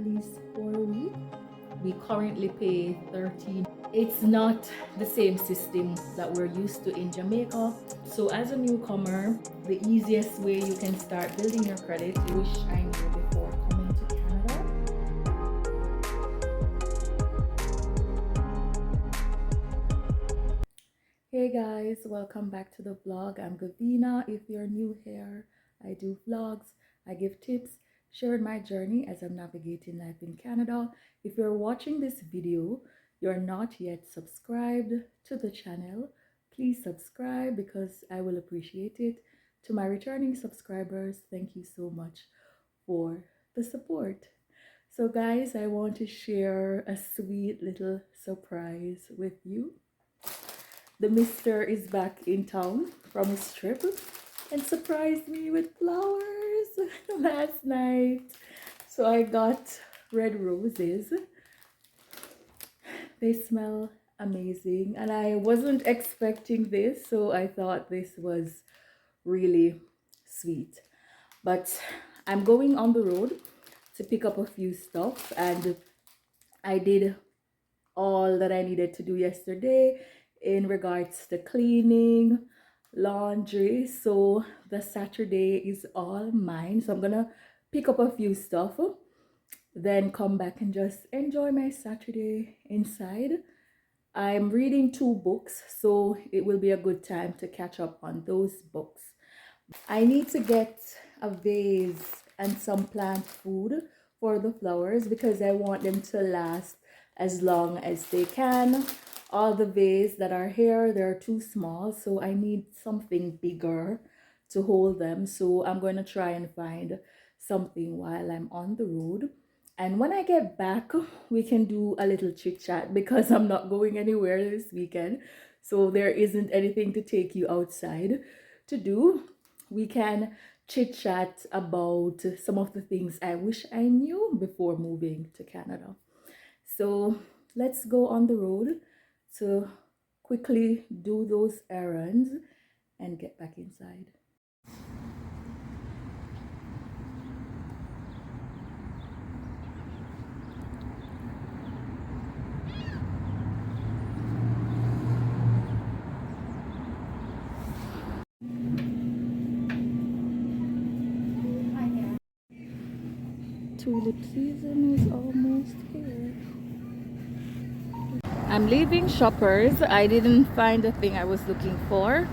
least for a week. We currently pay 13. It's not the same system that we're used to in Jamaica. So as a newcomer, the easiest way you can start building your credit, which I knew before coming to Canada. Hey guys, welcome back to the vlog. I'm Gavina. If you're new here, I do vlogs, I give tips, share my journey as I'm navigating life in Canada. If you're watching this video, you're not yet subscribed to the channel, please subscribe because I will appreciate it. To my returning subscribers, thank you so much for the support. So guys, I want to share a sweet little surprise with you. The mister is back in town from his trip and surprised me with flowers last night. So I got red roses. They smell amazing and I wasn't expecting this, so I thought this was really sweet. But I'm going on the road to pick up a few stuff, and I did all that I needed to do yesterday in regards to cleaning, laundry. So the Saturday is all mine. So I'm gonna pick up a few stuff, then come back and just enjoy my Saturday inside. I'm reading 2 books, so it will be a good time to catch up on those books. I need to get a vase and some plant food for the flowers because I want them to last as long as they can. All the vases that are here, they're too small, so I need something bigger to hold them. So I'm going to try and find something while I'm on the road. And when I get back, we can do a little chit chat because I'm not going anywhere this weekend. So there isn't anything to take you outside to do. We can chit chat about some of the things I wish I knew before moving to Canada. So let's go on the road to quickly do those errands and get back inside. Tulip season is almost here. I'm leaving Shoppers. I didn't find the thing I was looking for.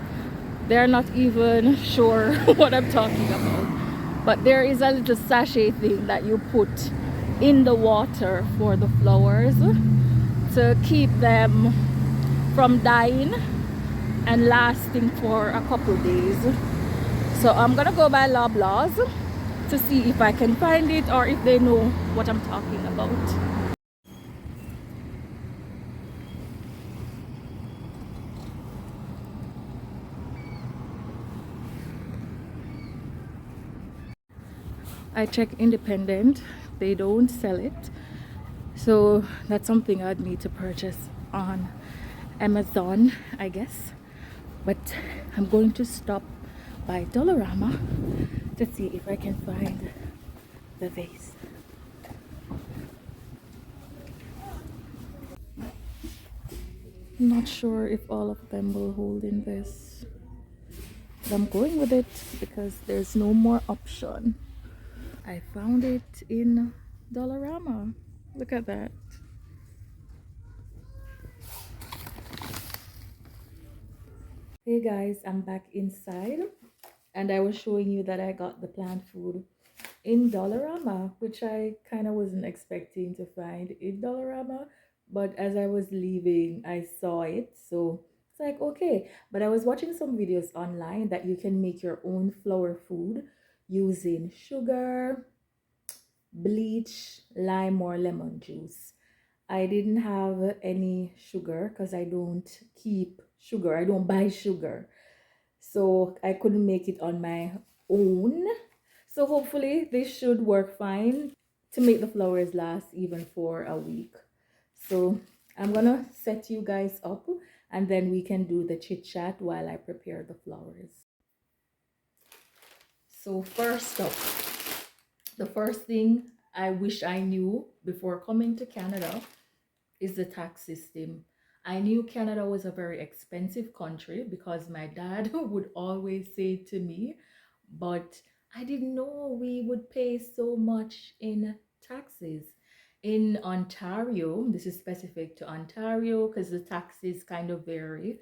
They're not even sure what I'm talking about. But there is a little sachet thing that you put in the water for the flowers to keep them from dying and lasting for a couple days. So I'm gonna go by Loblaws to see if I can find it or if they know what I'm talking about. I check Independent, they don't sell it, so that's something I'd need to purchase on Amazon, I guess. But I'm going to stop by Dollarama to see if I can find the vase. I'm not sure if all of them will hold in this, but I'm going with it because there's no more option. I found it in Dollarama. Look at that. Hey guys, I'm back inside and I was showing you that I got the plant food in Dollarama, which I kind of wasn't expecting to find in Dollarama, but as I was leaving I saw it, so it's like okay. But I was watching some videos online that you can make your own flower food using sugar, bleach, lime or lemon juice. I didn't have any sugar because I don't keep sugar, I don't buy sugar, so I couldn't make it on my own. So hopefully this should work fine to make the flowers last even for a week. So I'm gonna set you guys up and then we can do the chit chat while I prepare the flowers. So first up, the first thing I wish I knew before coming to Canada is the tax system. I knew Canada was a very expensive country because my dad would always say to me, but I didn't know we would pay so much in taxes. In Ontario, this is specific to Ontario because the taxes kind of vary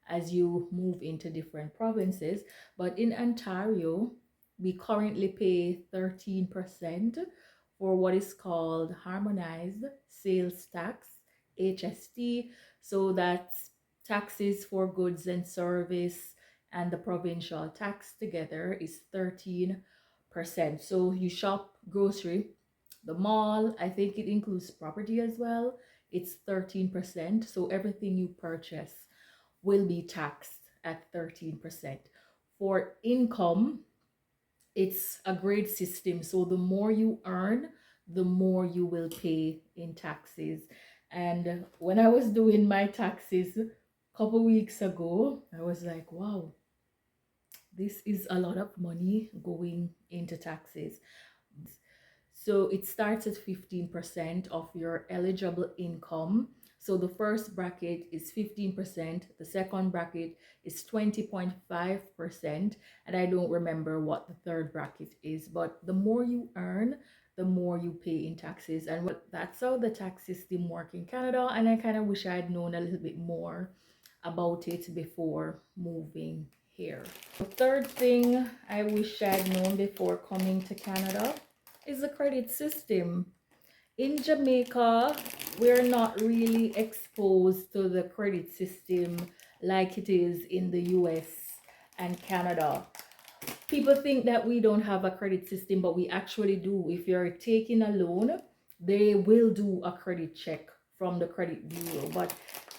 as you move into different provinces. But in Ontario, we currently pay 13% for what is called harmonized sales tax, HST. So that's taxes for goods and service, and the provincial tax together is 13%. So you shop grocery, the mall, I think it includes property as well. It's 13%. So everything you purchase will be taxed at 13%. For income, it's a grade system. So the more you earn, the more you will pay in taxes. And when I was doing my taxes a couple weeks ago, I was like, wow, this is a lot of money going into taxes. So it starts at 15% of your eligible income. So the first bracket is 15%, the second bracket is 20.5%, and I don't remember what the third bracket is, but the more you earn, the more you pay in taxes. And that's how the tax system works in Canada, and I kind of wish I had known a little bit more about it before moving here. The third thing I wish I had known before coming to Canada is the credit system. In Jamaica, we're not really exposed to the credit system like it is in the US and Canada. People think that we don't have a credit system, but we actually do. If you're taking a loan, they will do a credit check from the credit bureau, but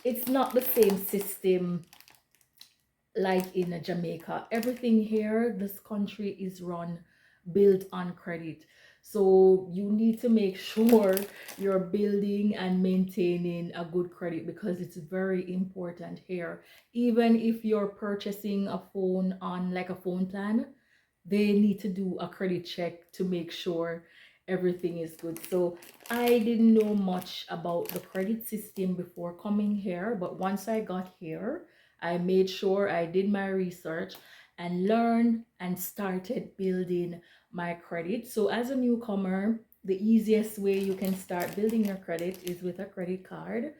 it's not the same system like in Jamaica. Everything here, this country is run built on credit. So you need to make sure you're building and maintaining a good credit because it's very important here. Even if you're purchasing a phone on like a phone plan, they need to do a credit check to make sure everything is good. So I didn't know much about the credit system before coming here, but once I got here, I made sure I did my research and learned and started building my credit. So as a newcomer, the easiest way you can start building your credit is with a credit card,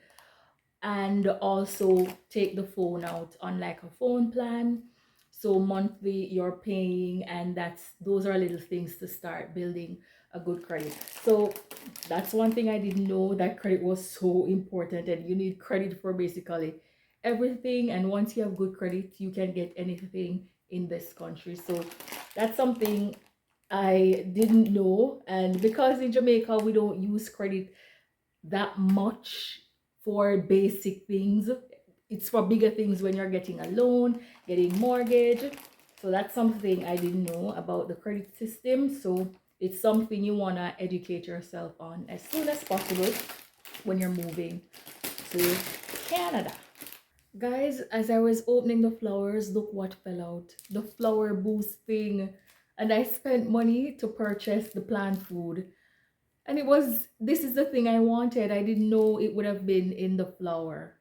and also take the phone out on like a phone plan. So monthly you're paying, and those are little things to start building a good credit. So that's one thing I didn't know, that credit was so important, and you need credit for basically everything. And once you have good credit, you can get anything in this country. So that's something I didn't know. And because in Jamaica we don't use credit that much for basic things, it's for bigger things when you're getting a loan, getting mortgage. So that's something I didn't know about the credit system. So it's something you want to educate yourself on as soon as possible when you're moving to Canada. Guys, as I was opening the flowers, look what fell out. The flower boost thing. And I spent money to purchase the plant food. And this is the thing I wanted. I didn't know it would have been in the flower.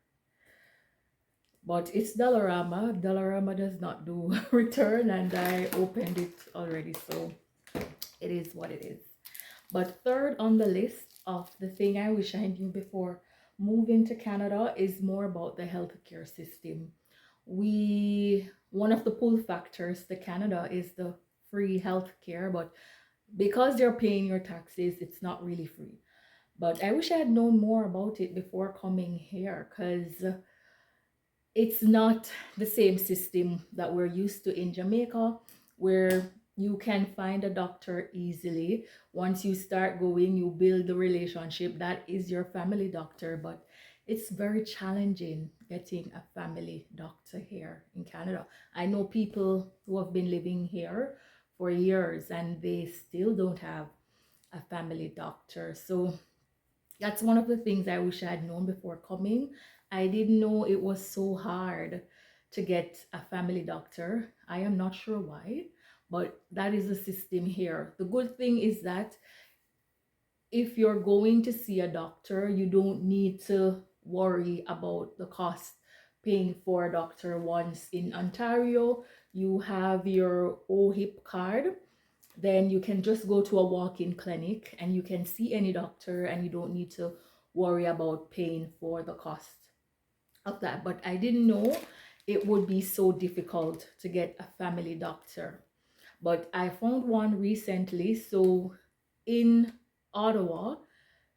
But it's Dollarama. Dollarama does not do return, and I opened it already. So it is what it is. But third on the list of the thing I wish I knew before moving to Canada is more about the healthcare system. One of the pull factors to Canada is the free healthcare, but because you're paying your taxes, it's not really free. But I wish I had known more about it before coming here, because it's not the same system that we're used to in Jamaica, where you can find a doctor easily. Once you start going, you build the relationship. That is your family doctor, but it's very challenging getting a family doctor here in Canada. I know people who have been living here for years and they still don't have a family doctor. So that's one of the things I wish I had known before coming. I didn't know it was so hard to get a family doctor. I am not sure why, but that is the system here. The good thing is that if you're going to see a doctor, you don't need to worry about the cost paying for a doctor. Once in Ontario, you have your OHIP card, then you can just go to a walk-in clinic and you can see any doctor, and you don't need to worry about paying for the cost of that. But I didn't know it would be so difficult to get a family doctor. But I found one recently. So in Ottawa,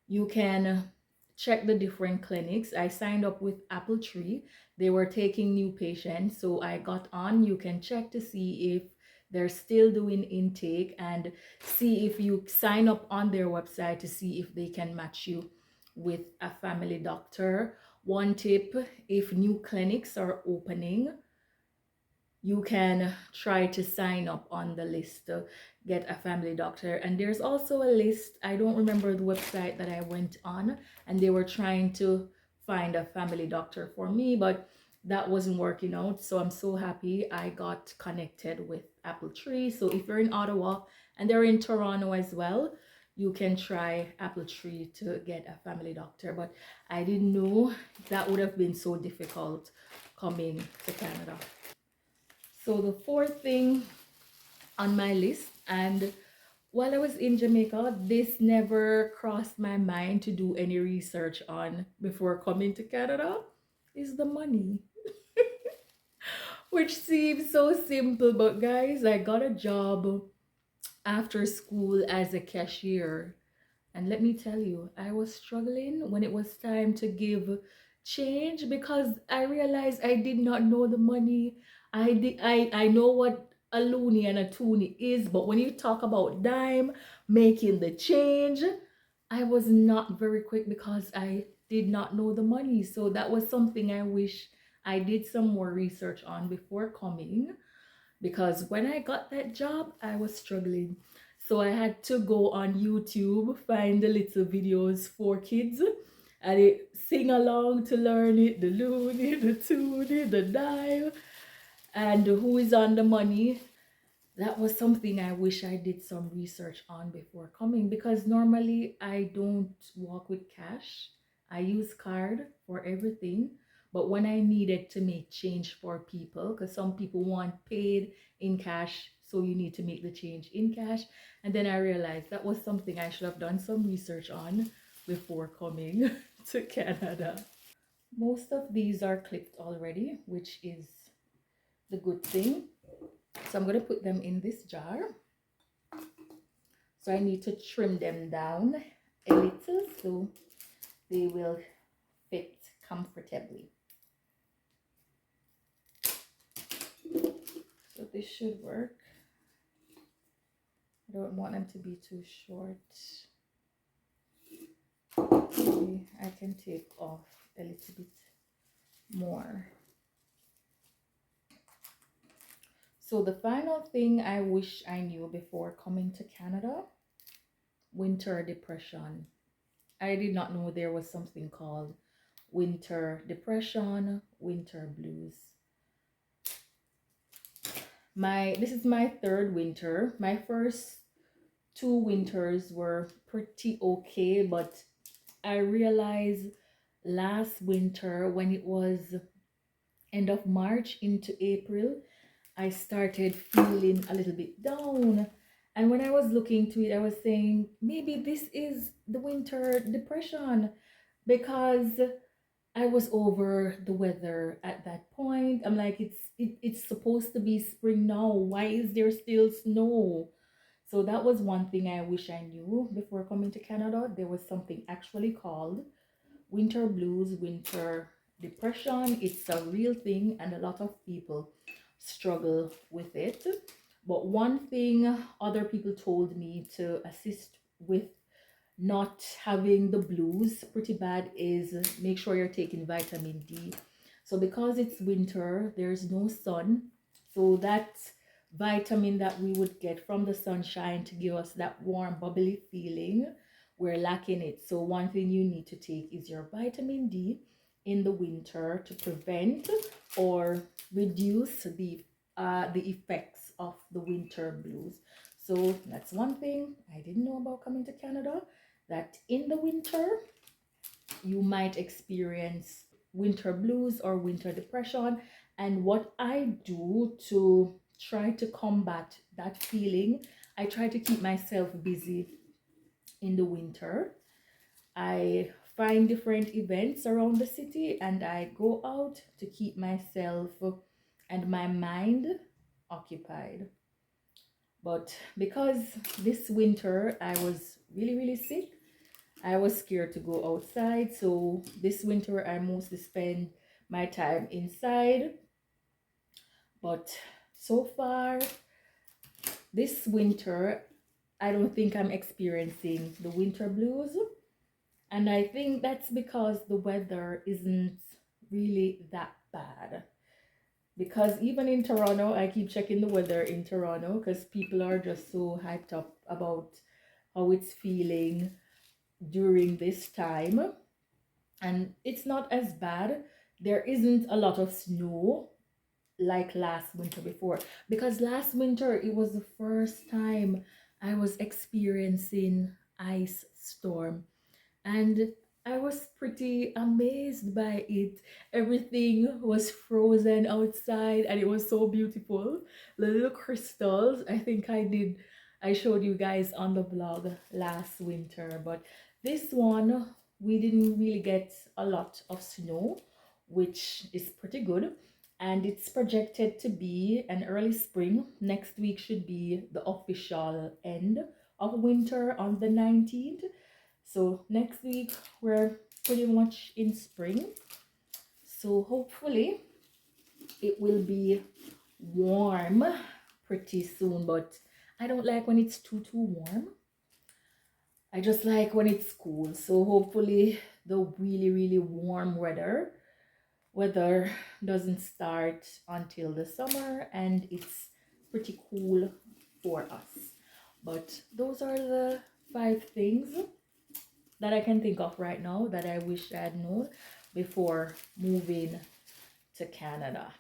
you can check the different clinics. I signed up with Apple Tree. They were taking new patients. So I got on. You can check to see if they're still doing intake, and see if you sign up on their website to see if they can match you with a family doctor. One tip: if new clinics are opening, you can try to sign up on the list to get a family doctor. And there's also a list, I don't remember the website that I went on, and they were trying to find a family doctor for me, but that wasn't working out. So I'm so happy I got connected with Apple Tree. So if you're in Ottawa, and they're in Toronto as well, you can try Apple Tree to get a family doctor. But I didn't know that would have been so difficult coming to Canada. So the fourth thing on my list, and while I was in Jamaica, this never crossed my mind to do any research on before coming to Canada, is the money. Which seems so simple, but guys, I got a job after school as a cashier. And let me tell you, I was struggling when it was time to give change, because I realized I did not know the money. I know what a loonie and a toonie is, but when you talk about dime, making the change, I was not very quick because I did not know the money. So that was something I wish I did some more research on before coming, because when I got that job, I was struggling. So I had to go on YouTube, find the little videos for kids, and sing along to learn it, the loony, the toonie, the dime, and who is on the money. That was something I wish I did some research on before coming, because normally I don't walk with cash. I use card for everything. But when I needed to make change for people, because some people want paid in cash, so you need to make the change in cash. And then I realized that was something I should have done some research on before coming to Canada. Most of these are clipped already, which is the good thing. So I'm going to put them in this jar. So I need to trim them down a little so they will fit comfortably. So this should work. I don't want them to be too short. Maybe I can take off a little bit more. So the final thing I wish I knew before coming to Canada: winter depression. I did not know there was something called winter depression, winter blues. This is my third winter. My first two winters were pretty okay, but I realized last winter, when it was end of March into April, I started feeling a little bit down. And when I was looking to it, I was saying, maybe this is the winter depression, because I was over the weather at that point. I'm like, it's supposed to be spring now. Why is there still snow? So that was one thing I wish I knew before coming to Canada. There was something actually called winter blues, winter depression. It's a real thing, and a lot of people struggle with it. But one thing other people told me to assist with not having the blues pretty bad is make sure you're taking vitamin D. So because it's winter, there's no sun, so that vitamin that we would get from the sunshine to give us that warm bubbly feeling, we're lacking it. So one thing you need to take is your vitamin D in the winter to prevent or reduce the effects of the winter blues. So that's one thing I didn't know about coming to Canada. that in the winter you might experience winter blues or winter depression. And what I do to try to combat that feeling, I try to keep myself busy in the winter. I find different events around the city and I go out to keep myself and my mind occupied. But because this winter I was really sick, I was scared to go outside. So this winter I mostly spend my time inside. But so far this winter, I don't think I'm experiencing the winter blues. And I think that's because the weather isn't really that bad. Because even in Toronto, I keep checking the weather in Toronto because people are just so hyped up about how it's feeling during this time. And it's not as bad. There isn't a lot of snow like last winter before. Because last winter, it was the first time I was experiencing ice storm. And I was pretty amazed by it. Everything was frozen outside and it was so beautiful. The little crystals, I showed you guys on the vlog last winter, but this one we didn't really get a lot of snow, which is pretty good. And it's projected to be an early spring. Next week should be the official end of winter on the 19th. So next week we're pretty much in spring. So hopefully it will be warm pretty soon, but I don't like when it's too warm. I just like when it's cool. So hopefully the really warm weather doesn't start until the summer and it's pretty cool for us. But those are the 5 things that I can think of right now that I wish I had known before moving to Canada.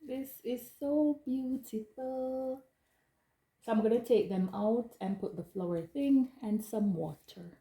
This is so beautiful. So I'm gonna take them out and put the flower thing and some water.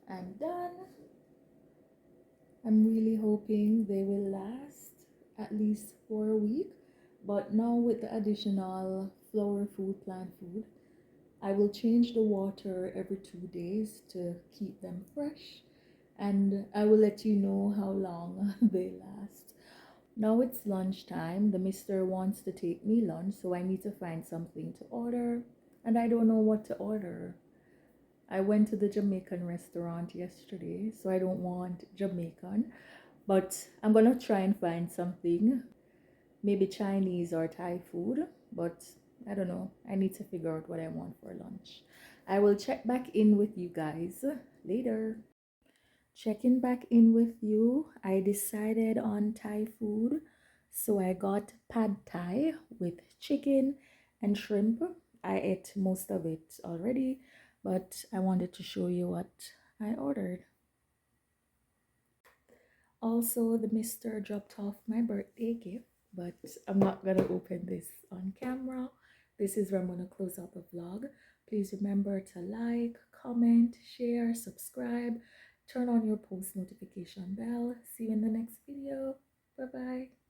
I'm done. I'm really hoping they will last at least for a week. But now with the additional flower food, plant food, I will change the water every 2 days to keep them fresh. and I will let you know how long they last. Now it's lunchtime. The mister wants to take me lunch, so I need to find something to order, and I don't know what to order. I went to the Jamaican restaurant yesterday, so I don't want Jamaican, but I'm gonna try and find something, maybe Chinese or Thai food, but I don't know. I need to figure out what I want for lunch. I will check back in with you guys later. Checking back in with you. I decided on Thai food, so I got pad Thai with chicken and shrimp. I ate most of it already, but I wanted to show you what I ordered. Also, the mister dropped off my birthday gift, but I'm not gonna open this on camera. This is where I'm gonna close out the vlog. Please remember to like, comment, share, subscribe, turn on your post notification bell. See you in the next video. Bye bye.